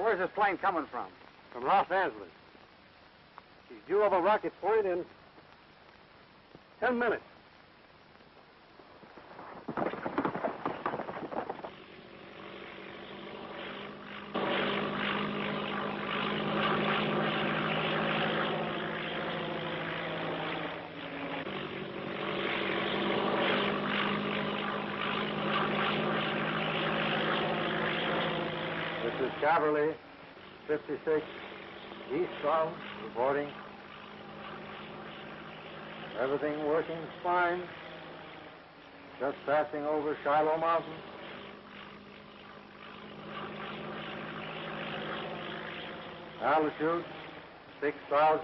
where's this plane coming from? From Los Angeles. She's due over Rocket Point in 10 minutes. Cavalry, 56, eastbound, reporting. Everything working fine. Just passing over Shiloh Mountain. Altitude, 6,000.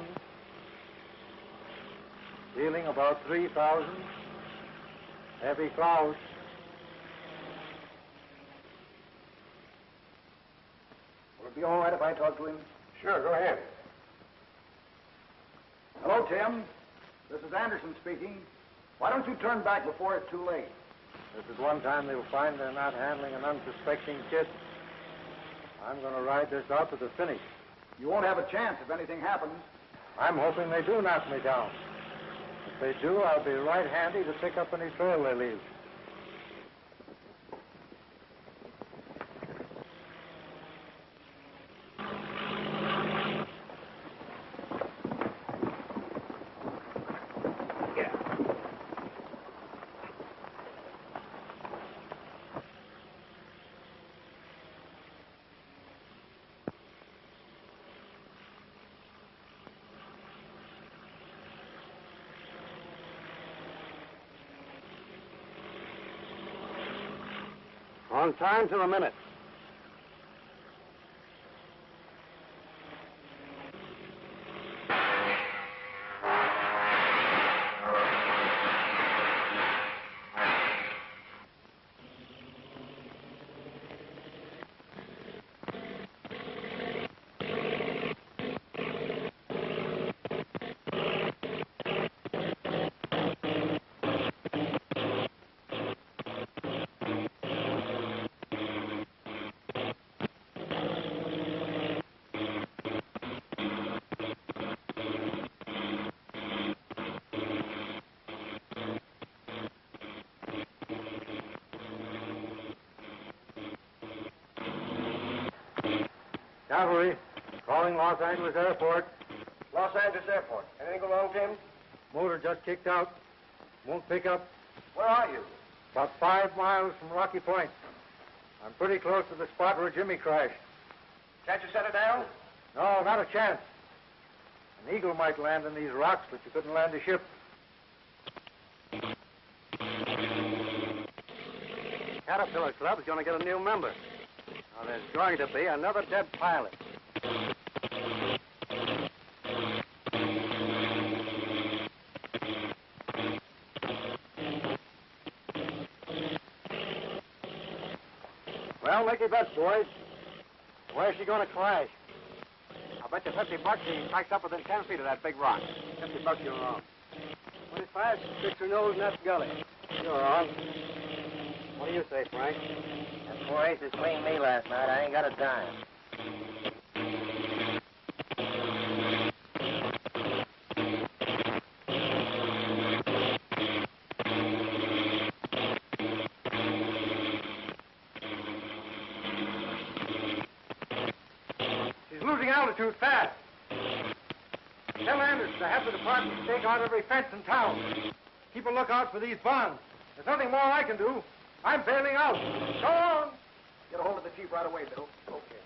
Ceiling about 3,000. Heavy clouds. Be all right if I talk to him? Sure, go ahead. Hello, Tim. This is Anderson speaking. Why don't you turn back before it's too late? This is one time they'll find they're not handling an unsuspecting kid. I'm going to ride this out to the finish. You won't have a chance if anything happens. I'm hoping they do knock me down. If they do, I'll be right handy to pick up any trail they leave. On time to the minute. Cavalry, calling Los Angeles Airport. Los Angeles Airport. Anything go wrong, Tim? Motor just kicked out. Won't pick up. Where are you? About 5 miles from Rocky Point. I'm pretty close to the spot where Jimmy crashed. Can't you set her down? No, not a chance. An eagle might land in these rocks, but you couldn't land a ship. Caterpillar Club's going to get a new member. Now, there's going to be another dead pilot. Well, make your bets, boys. Where's she going to crash? I'll bet you $50 she cracks up within 10 feet of that big rock. $50 you're wrong. 25, sticks her nose in that gully. You're wrong. What do you say, Frank? That 4 aces cleaned me last night. I ain't got a dime. She's losing altitude fast. Tell Anderson to have the department stake out every fence in town. Keep a lookout for these bonds. There's nothing more I can do. I'm bailing out. Go on. Get a hold of the chief right away, Bill. Okay.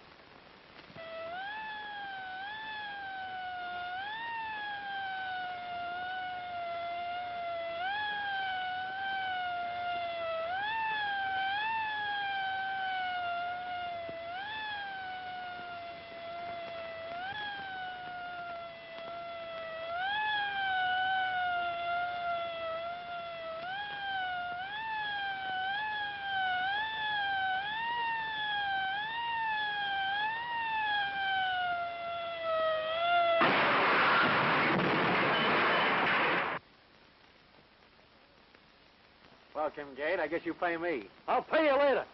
Well, Kim Gate, I guess you pay me. I'll pay you later.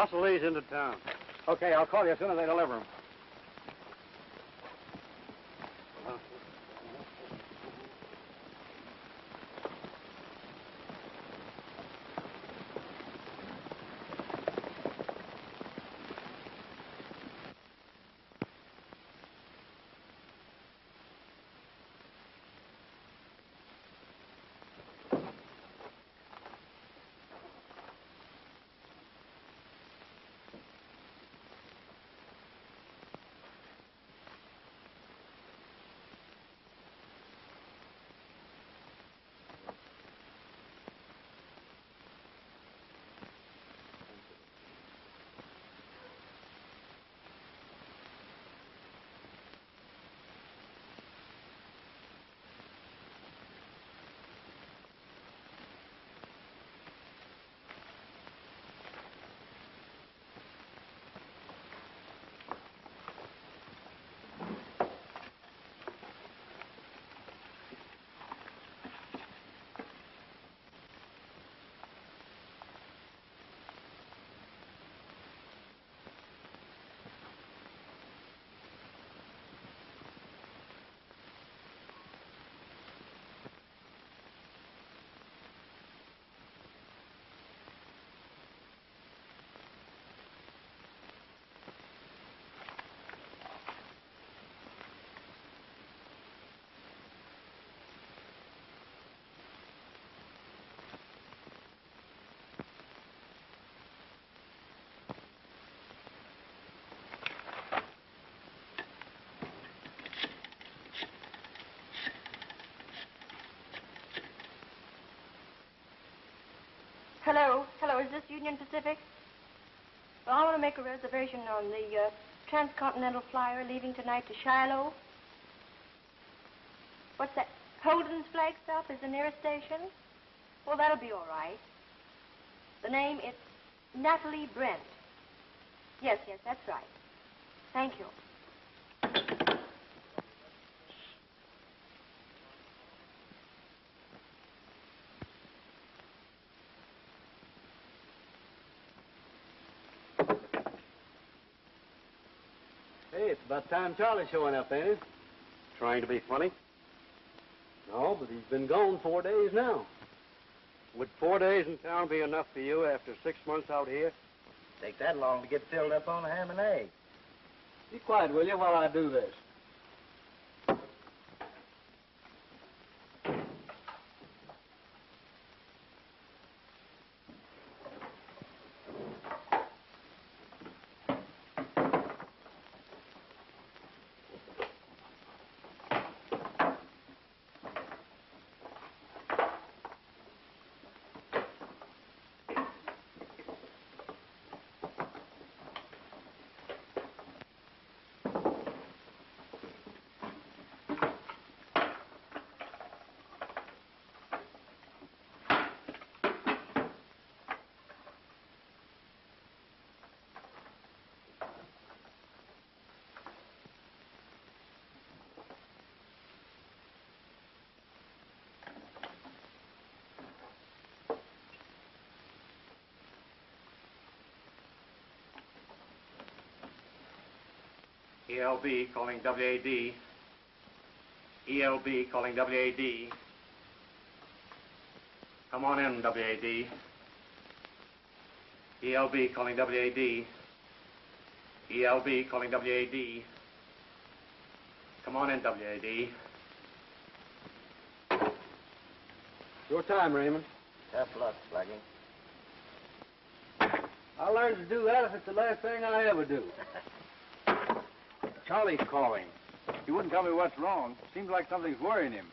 Hustle these into town. Okay, I'll call you as soon as they deliver them. Hello, is this Union Pacific? Well, I want to make a reservation on the transcontinental flyer leaving tonight to Shiloh. What's that? Holden's flag stop is the nearest station? Well, that'll be all right. The name is Natalie Brent. Yes, that's right. Thank you. Hey, it's about time Charlie's showing up, ain't it? Trying to be funny? No, but he's been gone 4 days now. Would 4 days in town be enough for you after 6 months out here? Take that long to get filled up on a ham and egg. Be quiet, will you, while I do this? ELB calling WAD. ELB calling WAD. Come on in, WAD. ELB calling WAD. ELB calling WAD. Come on in, WAD. Your time, Raymond. Tough luck, Sluggy. I'll learn to do that if it's the last thing I ever do. Charlie's calling. He wouldn't tell me what's wrong. Seems like something's worrying him.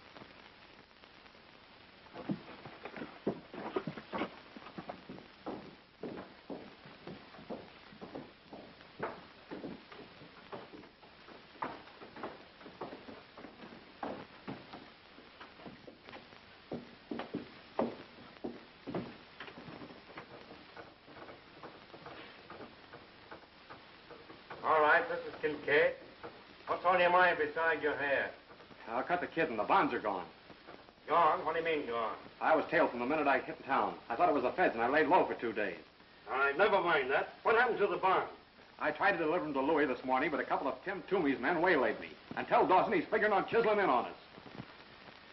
All right, this is Kincaid. What's on your mind besides your hair? I cut the kid and the bonds are gone. Gone? What do you mean gone? I was tailed from the minute I hit town. I thought it was the feds and I laid low for 2 days. All right, never mind that. What happened to the barn? I tried to deliver him to Louis this morning, but a couple of Tim Toomey's men waylaid me. And tell Dawson he's figuring on chiseling in on us.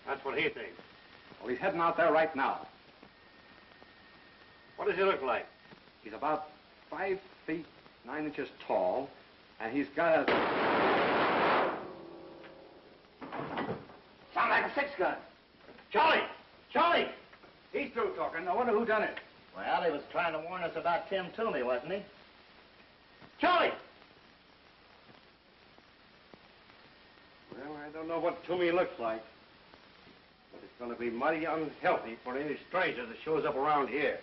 That's what he thinks. Well, he's heading out there right now. What does he look like? He's about 5 feet 9 inches tall, and he's got a... Sound like a six-gun. Charlie! Charlie! He's through talking. I wonder who done it. Well, he was trying to warn us about Tim Toomey, wasn't he? Charlie! Well, I don't know what Toomey looks like, but it's going to be mighty unhealthy for any stranger that shows up around here.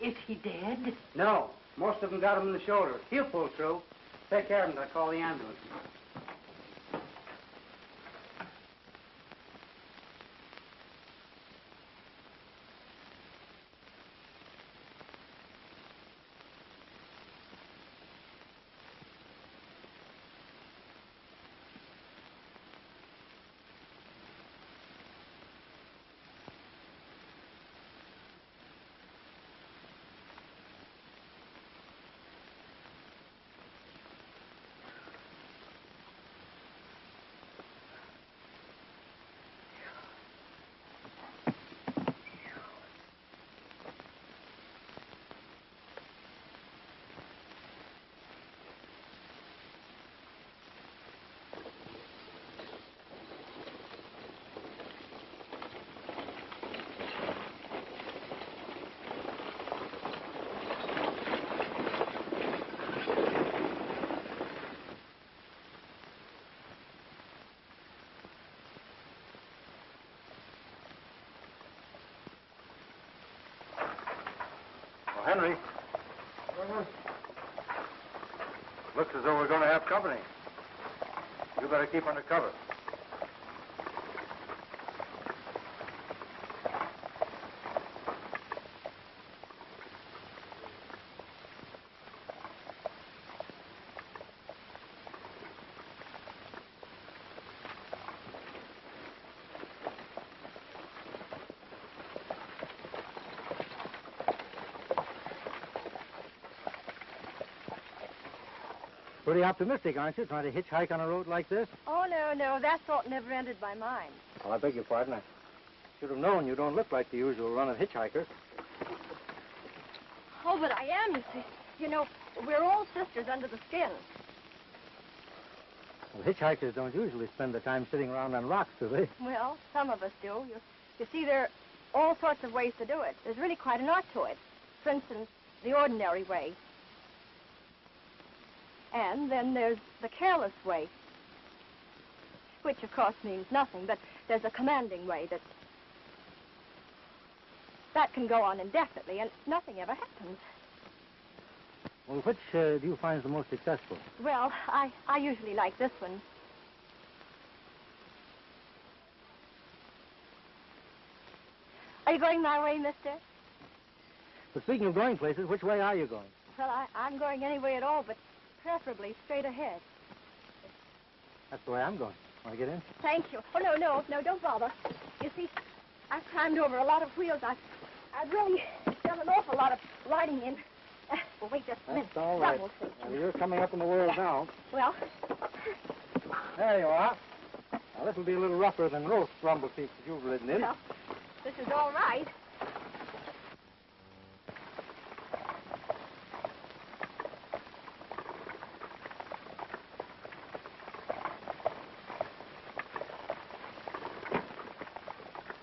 Is he dead? No. Most of them got him in the shoulder. He'll pull through. Take care of him till I call the ambulance. Henry. Looks as though we're going to have company. You better keep under cover. Pretty optimistic, aren't you, trying to hitchhike on a road like this? Oh, no, that thought never entered my mind. Oh, I beg your pardon. I should have known you don't look like the usual run of hitchhiker. Oh, but I am, you see. You know, we're all sisters under the skin. Well, hitchhikers don't usually spend their time sitting around on rocks, do they? Well, some of us do. You see, there are all sorts of ways to do it. There's really quite an art to it. For instance, the ordinary way. And then there's the careless way, which, of course, means nothing, but there's a commanding way that can go on indefinitely, and nothing ever happens. Well, which do you find is the most successful? Well, I usually like this one. Are you going my way, mister? But speaking of going places, which way are you going? Well, I'm going any way at all, but preferably straight ahead. That's the way I'm going. Want to get in? Thank you. Oh, no, don't bother. You see, I've climbed over a lot of wheels. I've really done an awful lot of riding in. Well, wait just a minute. That's all right. That will suit you. Well, you're coming up in the world now. Well, There you are. Now, this will be a little rougher than most rumble peaks that you've ridden in. well, this is all right.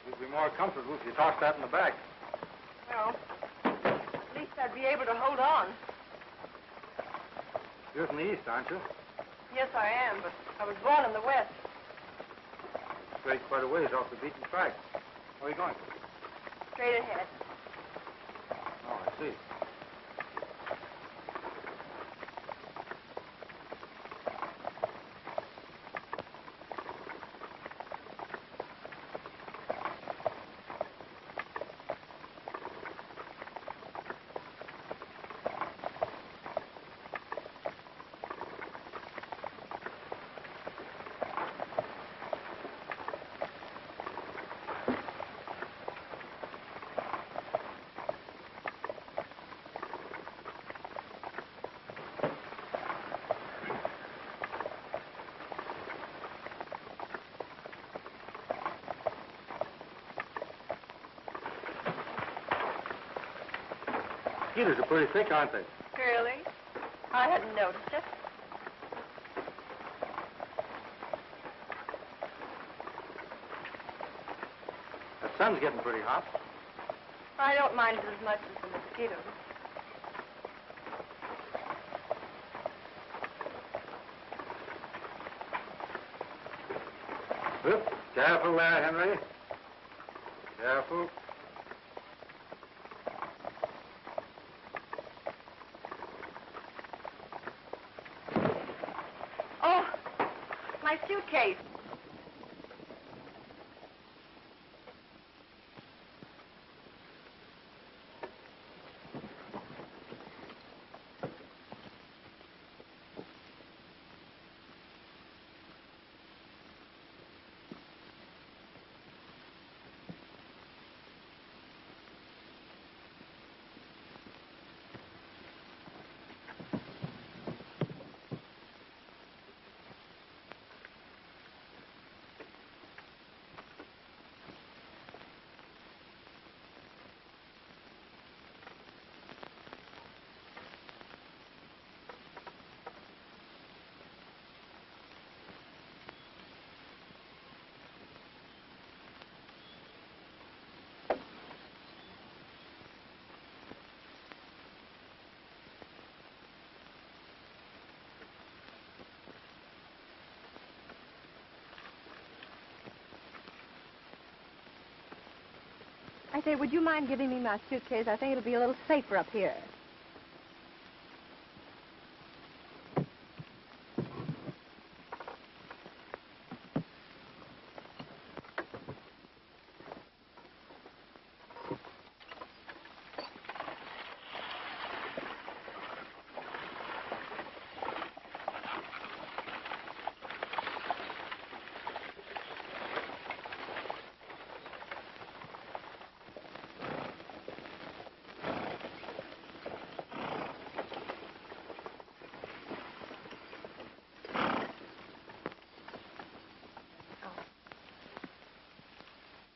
You'd be more comfortable if you tossed that in the back. Well, at least I'd be able to hold on. You're from the east, aren't you? Yes, I am, but I was born in the West. Straight quite a ways off the beaten track. Where are you going? Straight ahead. Oh, I see. mosquitoes are pretty thick, aren't they? Really? I hadn't noticed it. The sun's getting pretty hot. I don't mind it as much as the mosquitoes. Oop, careful there, Henry. Careful. Oh, my suitcase. I say, would you mind giving me my suitcase? I think it'll be a little safer up here.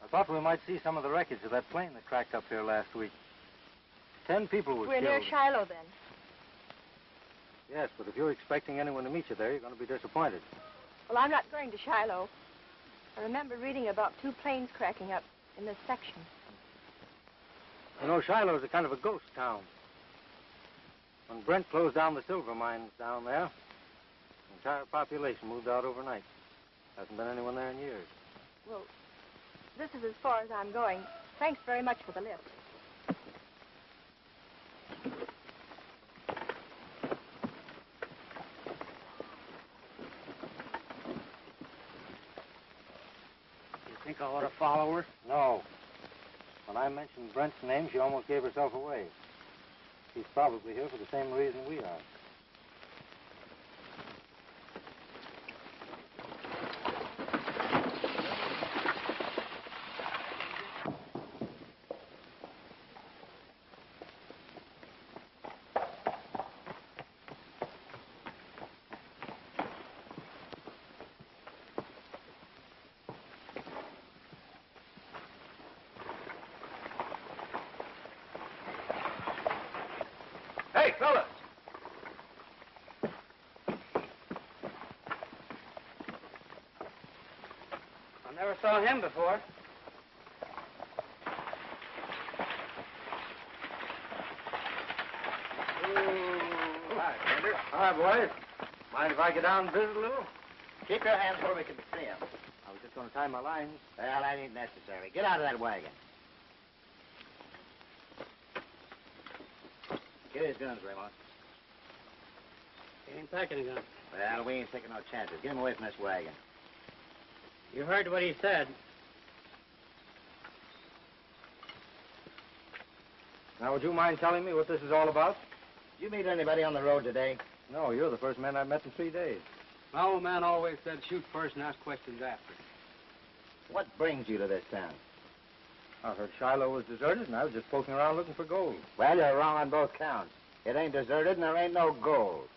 I thought we might see some of the wreckage of that plane that cracked up here last week. 10 people were We're killed. near Shiloh, then. Yes, but if you're expecting anyone to meet you there, you're going to be disappointed. Well, I'm not going to Shiloh. I remember reading about 2 planes cracking up in this section. You know, Shiloh's a kind of a ghost town. When Brent closed down the silver mines down there, the entire population moved out overnight. Hasn't been anyone there in years. Well, this is as far as I'm going. Thanks very much for the lift. You think I ought to follow her? No. When I mentioned Brent's name, she almost gave herself away. She's probably here for the same reason we are. Hey, fellas! I never saw him before. Hi, Commander. Hi, boys. Mind if I get down and visit a little? Keep your hands where we can see him. I was just going to tie my lines. Well, that ain't necessary. Get out of that wagon. Get his guns, Raymond. He ain't packing a gun. Well, we ain't taking no chances. Get him away from this wagon. You heard what he said. Now, would you mind telling me what this is all about? Did you meet anybody on the road today? No, you're the first man I've met in 3 days. My old man always said shoot first and ask questions after. What brings you to this town? I heard Shiloh was deserted, and I was just poking around looking for gold. Well, you're wrong on both counts. It ain't deserted, and there ain't no gold.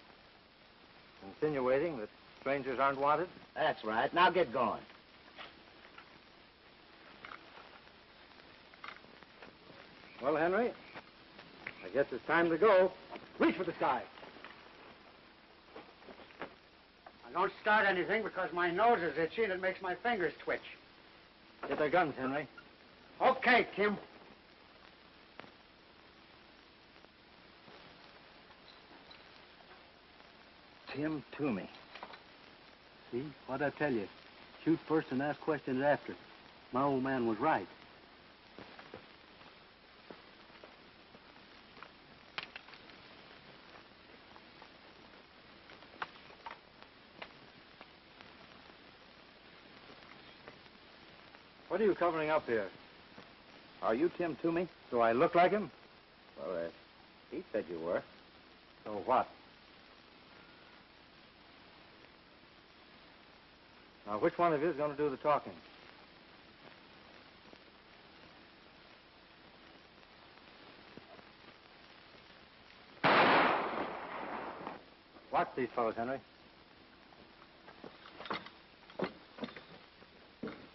Insinuating that strangers aren't wanted? That's right. Now get going. Well, Henry, I Guess it's time to go. Reach for the sky. I don't start anything because my nose is itchy and it makes my fingers twitch. Get their guns, Henry. Okay, Tim. Tim Toomey. See? What'd I tell you? Shoot first and ask questions after. My old man was right. What are you covering up here? Are you Tim Toomey? Do I look like him? Well, he said you were. So what? Now, which one of you is going to do the talking? Watch these fellows, Henry.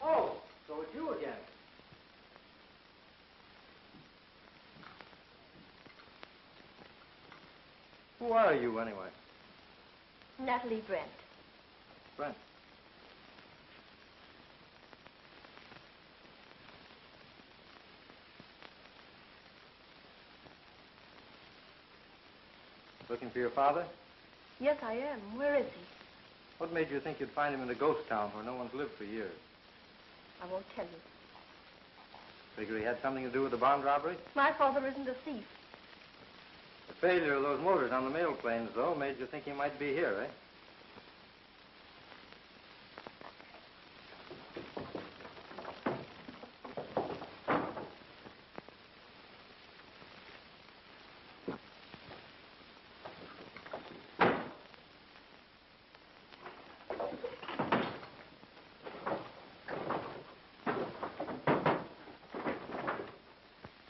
Oh, so it's you again. Who are you, anyway? Natalie Brent. Brent. Looking for your father? Yes, I am. Where is he? What made you think you'd find him in a ghost town where no one's lived for years? I won't tell you. Figure he had something to do with the bond robbery? My father isn't a thief. The failure of those motors on the mail planes, though, made you think he might be here, eh?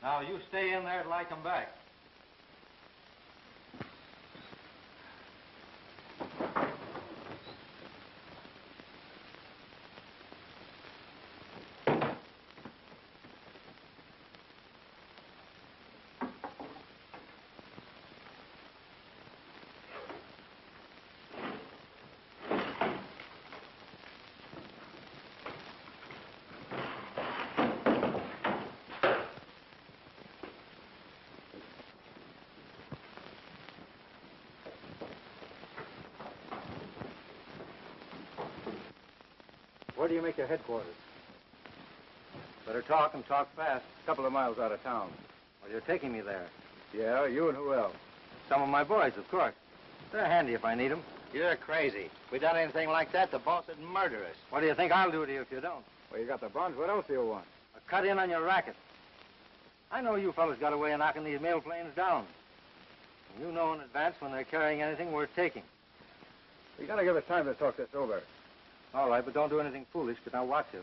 Now, you stay in there till I come back. Where do you make your headquarters? Better talk and talk fast. A couple of miles out of town. Well, you're taking me there. Yeah, you and who else? Some of my boys, of course. They're handy if I need them. You're crazy. If we done anything like that, the boss would murder us. What do you think I'll do to you if you don't? Well, you got the bonds. What else do you want? Cut in on your racket. I know you fellas got a way of knocking these mail planes down. And you know in advance when they're carrying anything worth taking. You gotta give us time to talk this over. All right, but don't do anything foolish, because I'll watch you.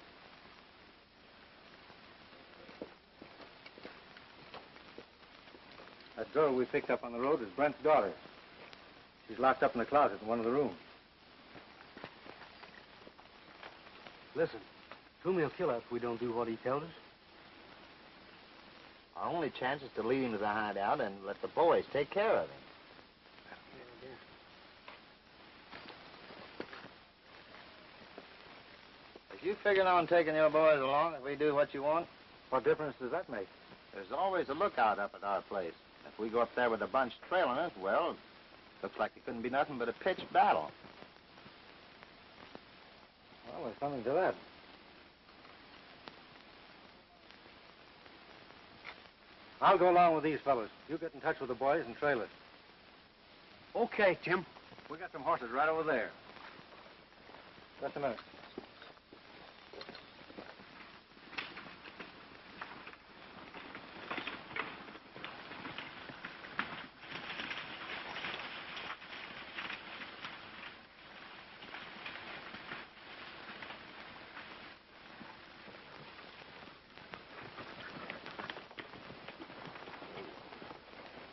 That girl we picked up on the road is Brent's daughter. She's locked up in the closet in one of the rooms. Listen, Toomey will kill us if we don't do what he tells us. Our only chance is to lead him to the hideout and let the boys take care of him. If you figured on taking your boys along if we do what you want? What difference does that make? There's always a lookout up at our place. If we go up there with a bunch trailing us, well, looks like it couldn't be nothing but a pitched battle. Well, there's something to that. I'll go along with these fellas. You get in touch with the boys and trail us. Okay, Tim. We got some horses right over there. Just a minute.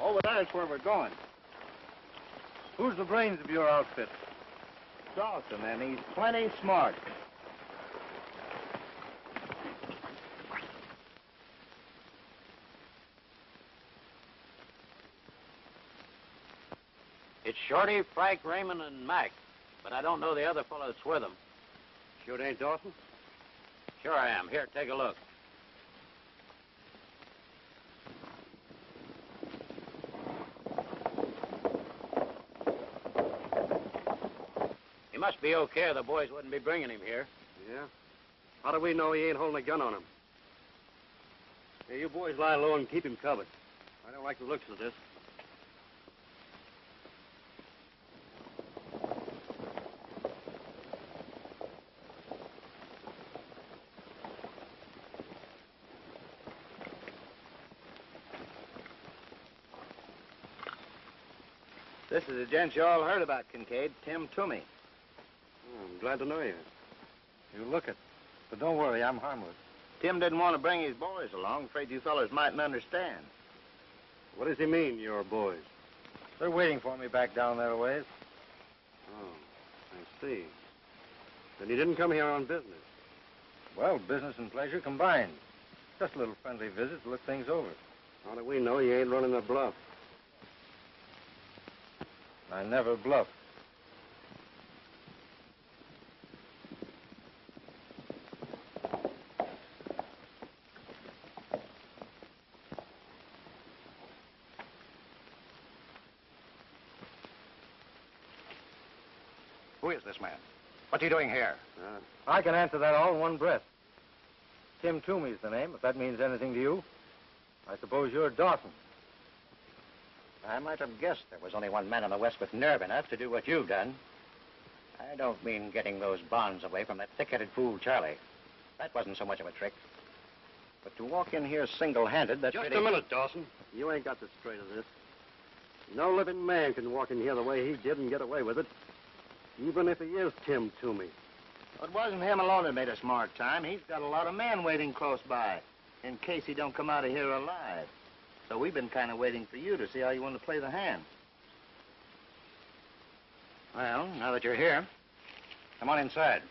Over there's where we're going. Who's the brains of your outfit? Dawson, and he's plenty smart. Shorty, Frank, Raymond, and Mac. But I don't know the other fellow that's with them. Sure it ain't Dawson? Sure I am. Here, take a look. He must be okay. The boys wouldn't be bringing him here. Yeah? How do we know he ain't holding a gun on him? Hey, you boys lie low and keep him covered. I don't like the looks of this. This is the gent you all heard about, Kincaid, Tim Toomey. Oh, I'm glad to know you. You look it. But don't worry, I'm harmless. Tim didn't want to bring his boys along. Afraid you fellas mightn't understand. What does he mean, your boys? They're waiting for me back down there a ways. Oh, I see. Then he didn't come here on business. Well, business and pleasure combined. Just a little friendly visit to look things over. How do we know he ain't running a bluff? I never bluff. Who is this man? What's he doing here? I can answer that all in one breath. Tim Toomey's the name, if that means anything to you. I suppose you're Dawson. I might have guessed there was only one man in the West with nerve enough to do what you've done. I don't mean getting those bonds away from that thick-headed fool, Charlie. That wasn't so much of a trick. But to walk in here single-handed, that's Just pretty... a minute, Dawson. You ain't got the straight of this. No living man can walk in here the way he did and get away with it. Even if he is Tim Toomey. Well, it wasn't him alone that made a smart time. He's got a lot of men waiting close by, in case he don't come out of here alive. So we've been kind of waiting for you to see how you want to play the hand. Well, now that you're here, come on inside.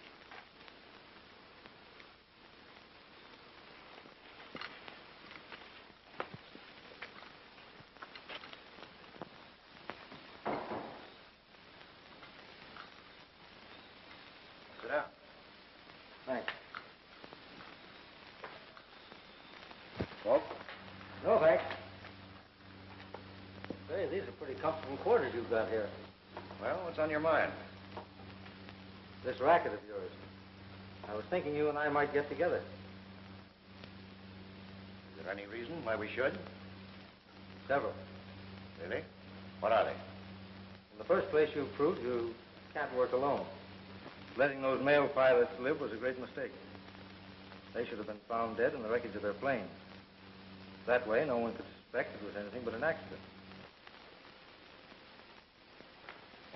Sit down. Thanks. Smoke? No, thanks. Say, these are pretty comfortable quarters you've got here. Well, what's on your mind? This racket of yours. I was thinking you and I might get together. Is there any reason why we should? Several. Really? What are they? In the first place, you've proved you can't work alone. Letting those male pilots live was a great mistake. They should have been found dead in the wreckage of their plane. That way, no one could suspect it was anything but an accident.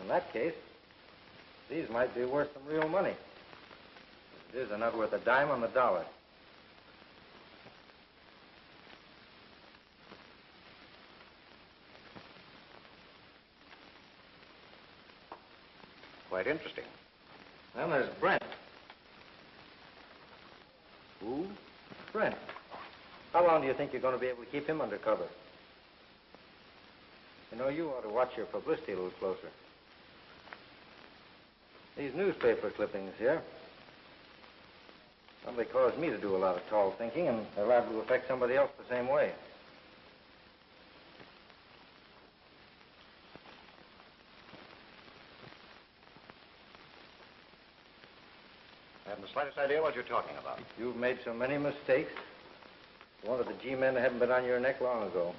In that case, these might be worth some real money. As it is, they're not worth a dime on the dollar. Quite interesting. Then there's Brent. Who? Brent. How long do you think you're going to be able to keep him under cover? You know, you ought to watch your publicity a little closer. These newspaper clippings here, well, they cause me to do a lot of tall thinking, and they're liable to affect somebody else the same way. I haven't the slightest idea what you're talking about. You've made so many mistakes. One of the G-men hadn't been on your neck long ago.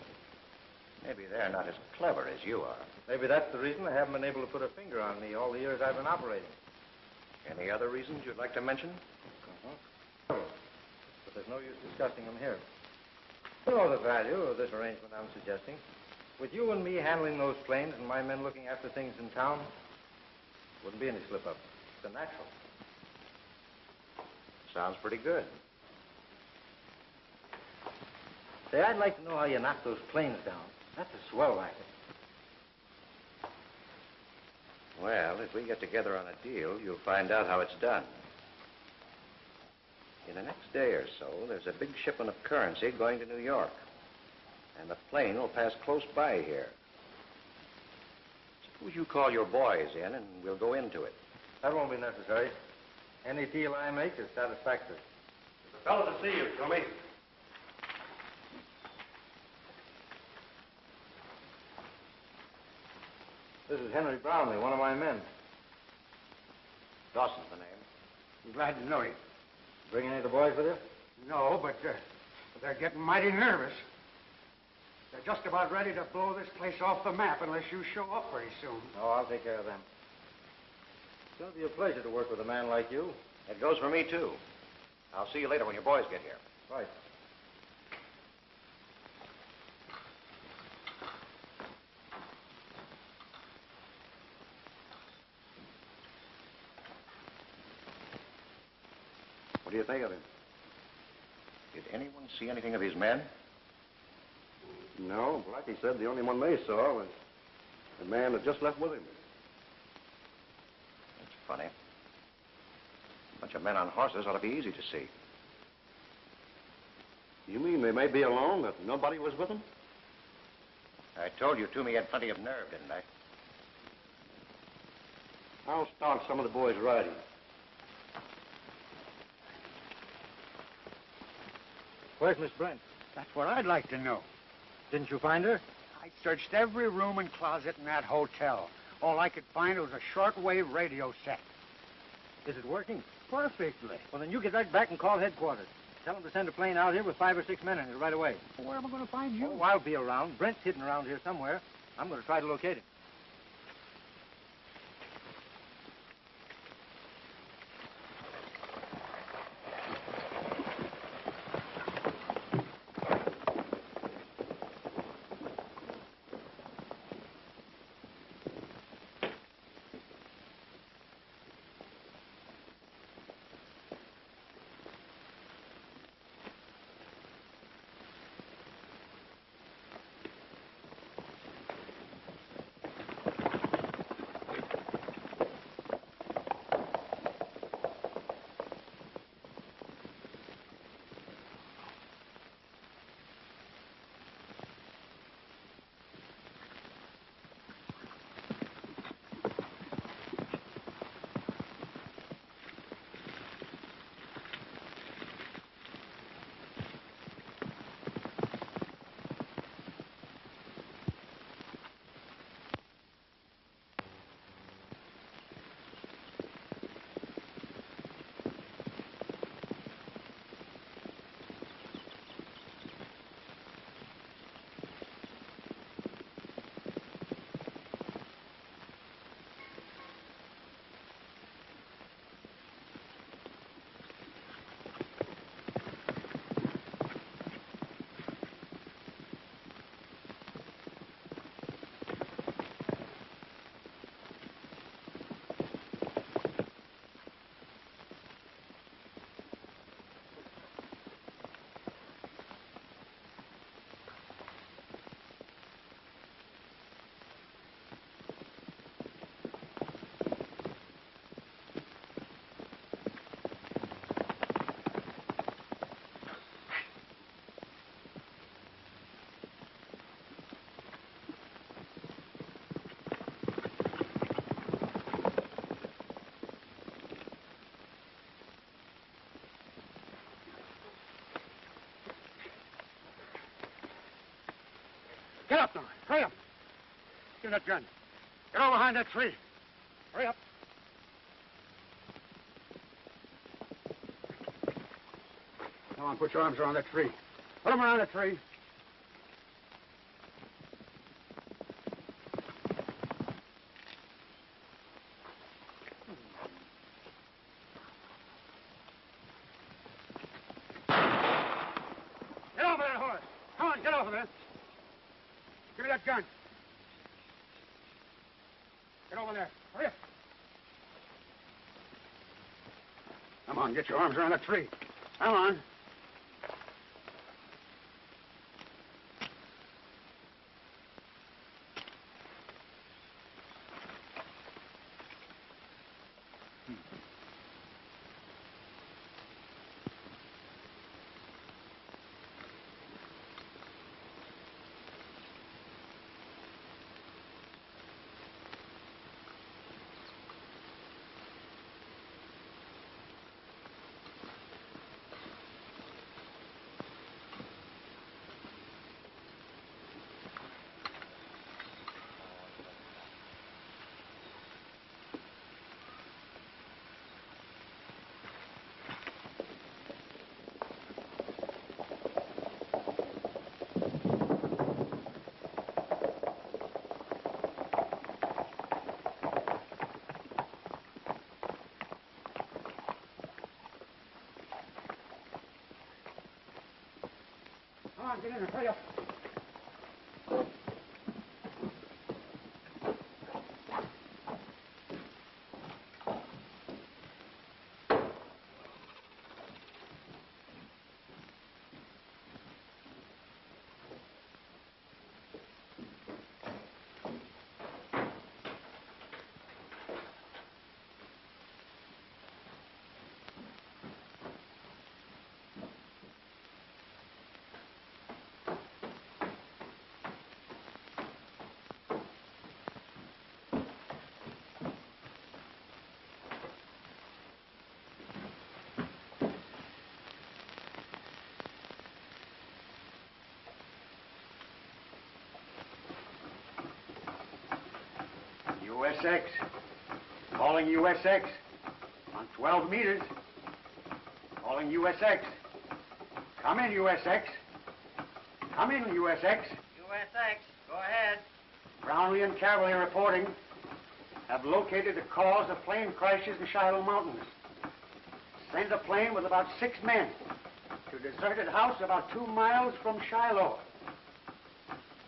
Maybe they're not as clever as you are. Maybe that's the reason they haven't been able to put a finger on me all the years I've been operating. Any other reasons you'd like to mention? But there's no use discussing them here. You know the value of this arrangement I'm suggesting. With you and me handling those planes and my men looking after things in town, wouldn't be any slip-up. It's a natural. Sounds pretty good. Say, I'd like to know how you knock those planes down. That's a swell racket. Well, if we get together on a deal, you'll find out how it's done. In the next day or so, there's a big shipment of currency going to New York. And the plane will pass close by here. Suppose you call your boys in, and we'll go into it. That won't be necessary. Any deal I make is satisfactory. It's a fellow to see you, Tommy. This is Henry Brownlee, one of my men. Dawson's the name. I'm glad to know you. Bring any of the boys with you? No, but they're getting mighty nervous. They're just about ready to blow this place off the map unless you show up pretty soon. Oh, I'll take care of them. It's going to be a pleasure to work with a man like you. It goes for me, too. I'll see you later when your boys get here. Right. What do you think of him? Did anyone see anything of his men? No, Blackie said the only one they saw was the man that just left with him. That's funny. A bunch of men on horses ought to be easy to see. You mean they may be alone, that nobody was with them? I told you Toomey had plenty of nerve, didn't I? I'll start some of the boys riding. Where's Miss Brent? That's what I'd like to know. Didn't you find her? I searched every room and closet in that hotel. All I could find was a shortwave radio set. Is it working? Perfectly. Well, then you get right back and call headquarters. Tell them to send a plane out here with 5 or 6 men in it right away. Where am I going to find you? Oh, I'll be around. Brent's hidden around here somewhere. I'm going to try to locate him. Get up now. Hurry up. Give that gun. Get over behind that tree. Hurry up. Come on, put your arms around that tree. Put them around that tree. Get over there, horse. Come on, get over there. Give me that gun. Get over there. Hurry up. Come on, get your arms around that tree. Come on. on, get in there. Hurry up. USX. Calling USX. On 12 meters. Calling USX. Come in, USX. Come in, USX. USX, go ahead. Brownlee and Cavalry reporting. Have located the cause of plane crashes in Shiloh Mountains. Send a plane with about 6 men to a deserted house about 2 miles from Shiloh.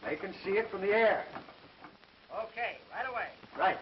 They can see it from the air. Okay, right away. Right.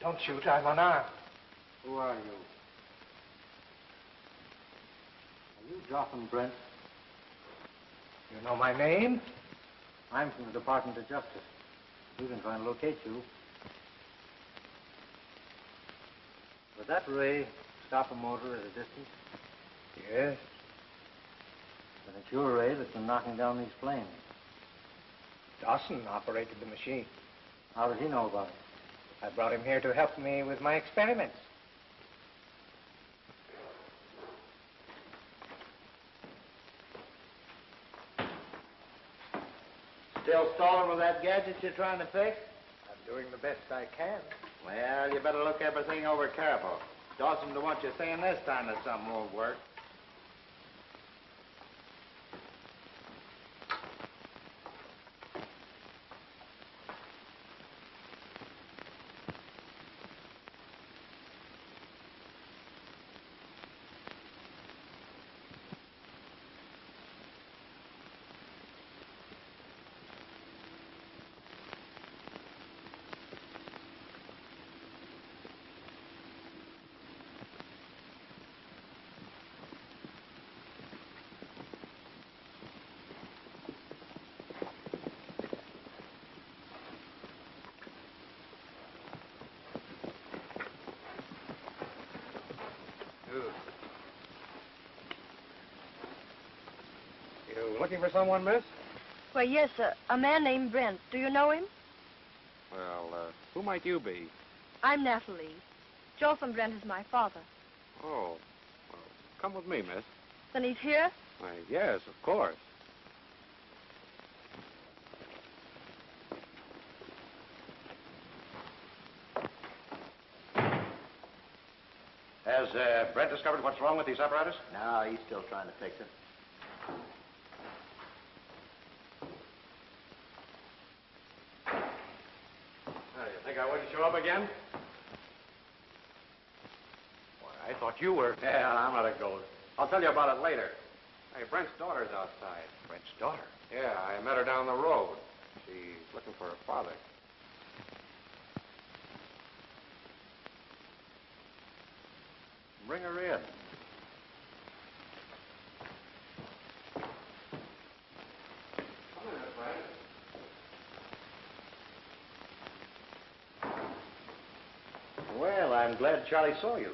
Don't shoot. I'm unarmed. Who are you? Are you Jotham Brent? You know my name? I'm from the Department of Justice. We've been trying to locate you. Did that ray stop a motor at a distance? Yes. Then it's your ray that's been knocking down these planes. Dawson operated the machine. How does he know about it? I brought him here to help me with my experiments. Still stalling with that gadget you're trying to fix? I'm doing the best I can. Well, you better look everything over careful. Dawson don't want you saying this time that something won't work. You looking for someone, miss? Well, yes, a man named Brent. Do you know him? Well, who might you be? I'm Natalie. Jotham Brent is my father. Oh, well, come with me, miss. Then he's here? Why, yes, of course. Has Brent discovered what's wrong with these apparatus? No, he's still trying to fix it. You think I wouldn't show up again? Why, I thought you were... Yeah, I'm not a ghost. I'll tell you about it later. Hey, Brent's daughter's outside. Brent's daughter? Yeah, I met her down the road. She's looking for her father. Bring her in. Come in, Brent. Well, I'm glad Charlie saw you.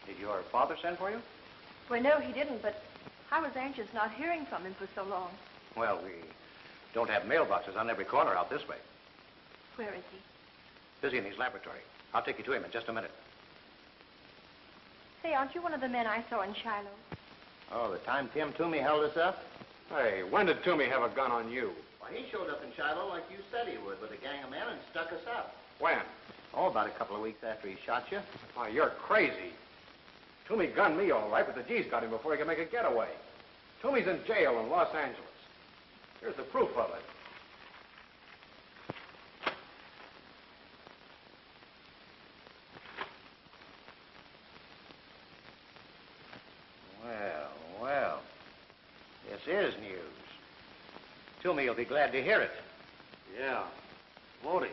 Did your father send for you? Well, no, he didn't, but I was anxious not hearing from him for so long. Well, we don't have mailboxes on every corner out this way. Where is he? Busy in his laboratory. I'll take you to him in just a minute. Say, aren't you one of the men I saw in Shiloh? Oh, the time Tim Toomey held us up? Hey, when did Toomey have a gun on you? Why, he showed up in Shiloh like you said he would, with a gang of men and stuck us up. When? Oh, about a couple of weeks after he shot you. Why, you're crazy. Toomey gunned me all right, but the G's got him before he could make a getaway. Toomey's in jail in Los Angeles. Here's the proof of it. Well. This is news. Toomey will be glad to hear it. Yeah. Won't he?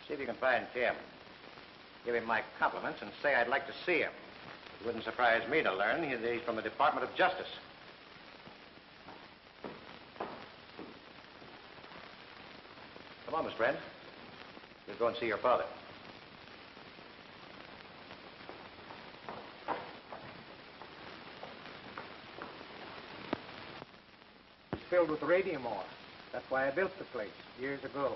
See if you can find Tim. Give him my compliments and say I'd like to see him. It wouldn't surprise me to learn that he's from the Department of Justice. Come on, Miss Brent. We'll go and see your father. It's filled with radium ore. That's why I built the place years ago.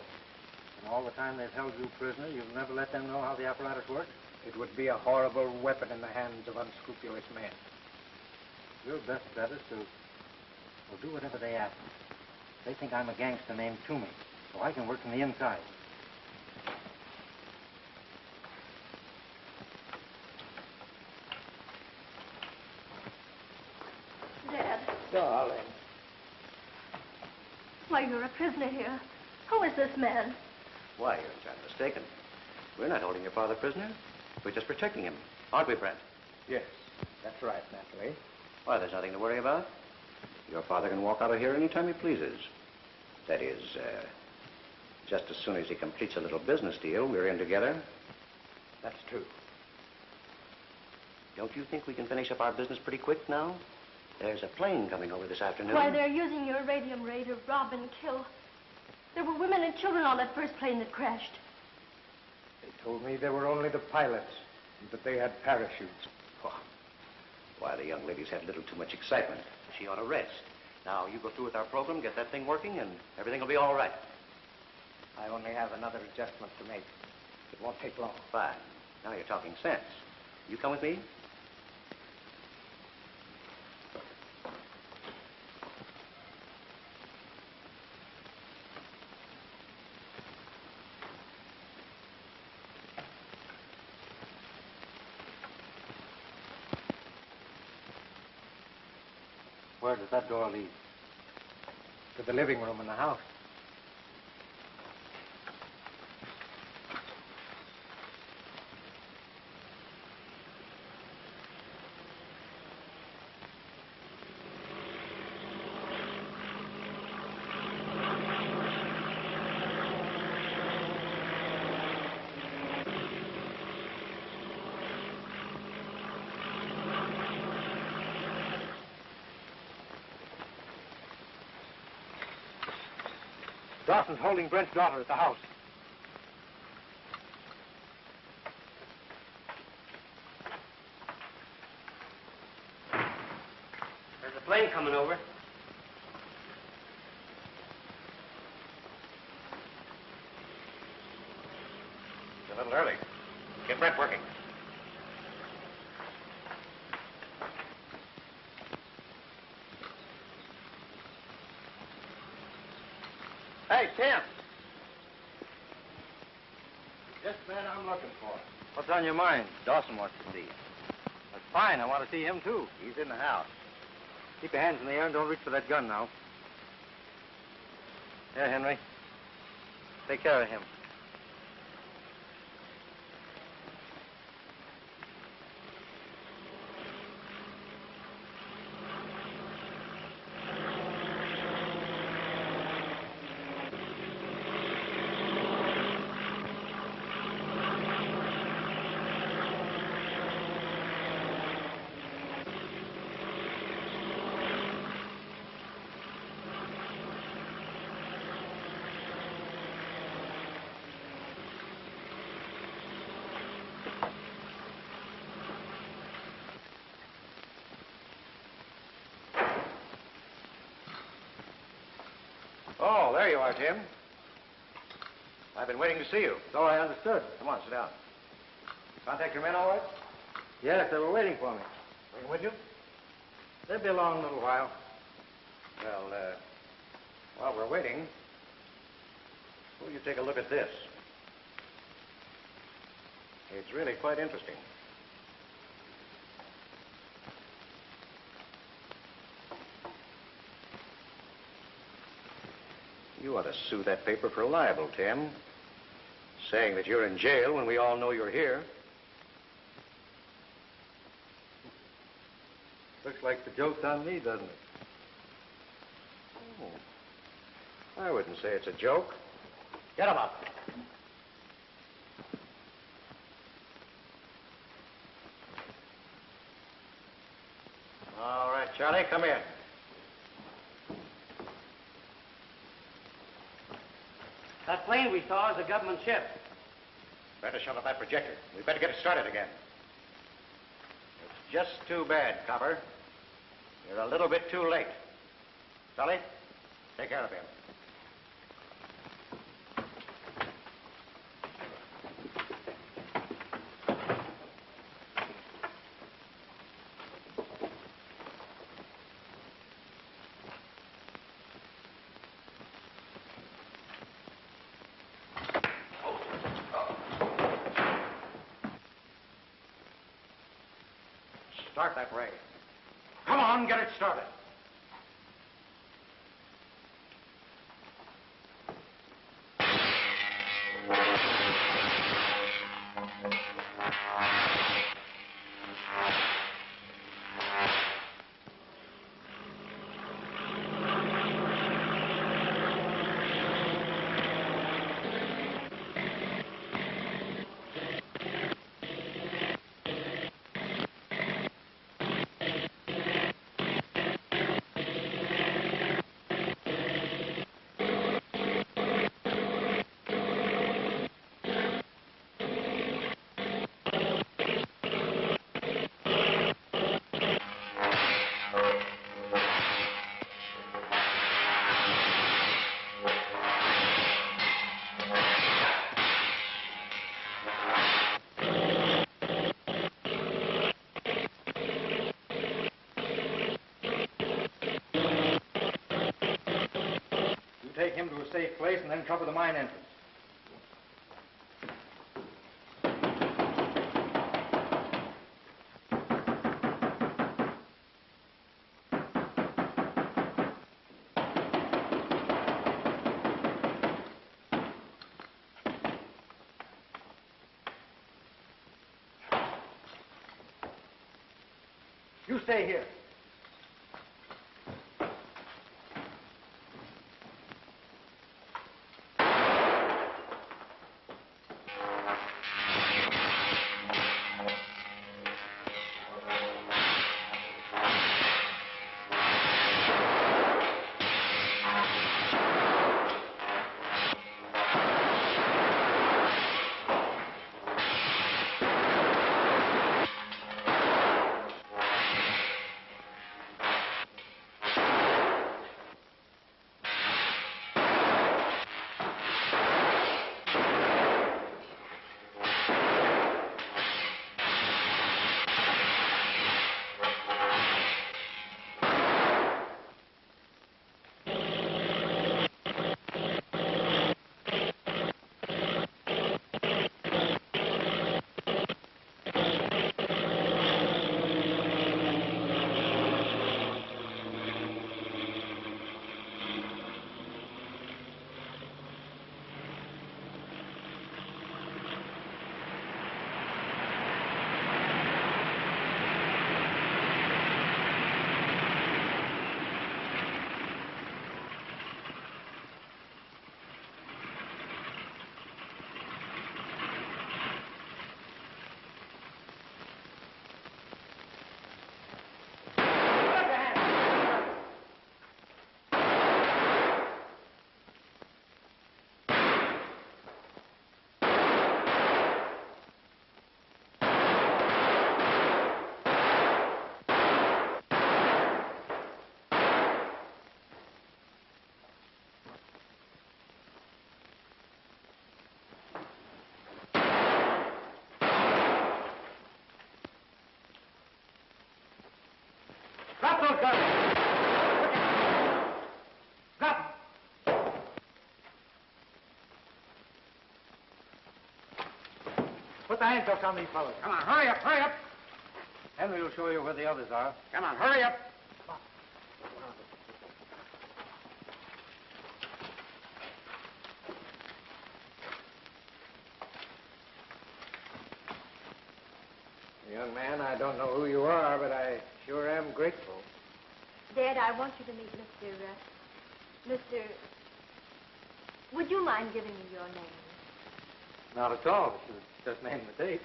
And all the time they've held you prisoner, you've never let them know how the apparatus works? It would be a horrible weapon in the hands of unscrupulous men. Your best bet is to do whatever they ask. They think I'm a gangster named Toomey, so I can work from the inside. Dad. Darling. Why, you're a prisoner here. Who is this man? Why, you're entirely mistaken. We're not holding your father prisoner. We're just protecting him. Aren't we, Brent? Yes, that's right, Natalie. Why, there's nothing to worry about. Your father can walk out of here any time he pleases. That is, just as soon as he completes a little business deal we're in together. That's true. Don't you think we can finish up our business pretty quick now? There's a plane coming over this afternoon. Why, they're using your radium ray to rob and kill. There were women and children on that first plane that crashed. They told me they were only the pilots, and that they had parachutes. Oh. Why, the young lady's had a little too much excitement. She ought to rest. Now, you go through with our program, get that thing working, and everything will be all right. I only have another adjustment to make. It won't take long. Fine. Now you're talking sense. You come with me? Where does that door lead? To the living room in the house. Dawson's holding Brent's daughter at the house. There's a plane coming over. It's a little early. Get Brent working. Hey, Tim. Just the man I'm looking for. What's on your mind? Dawson wants to see you. That's fine. I want to see him, too. He's in the house. Keep your hands in the air and don't reach for that gun now. Here, Henry. Take care of him. Oh, there you are, Tim. I've been waiting to see you. So I understood. Come on, sit down. Contact your men all right? Yes, they were waiting for me. Bring them with you? They'll be along in a little while. Well, while we're waiting, will you take a look at this? It's really quite interesting. You ought to sue that paper for libel, Tim. Saying that you're in jail when we all know you're here. Looks like the joke's on me, doesn't it? Oh. I wouldn't say it's a joke. Get 'em up. All right, Charlie, come in. That plane we saw is a government ship. Better shut off that projector. We better get it started again. It's just too bad, Copper. You're a little bit too late. Charlie, take care of him. Start that ray. Come on, get it started. Take him to a safe place and then cover the mine entrance. You stay here. Put the handcuffs on these fellows. Come on, hurry up, hurry up. Henry will show you where the others are. Come on, hurry up. Young man, I don't know who you are, but I sure am grateful. Dad, I want you to meet Mr. Would you mind giving me your name? Not at all. Just name the date.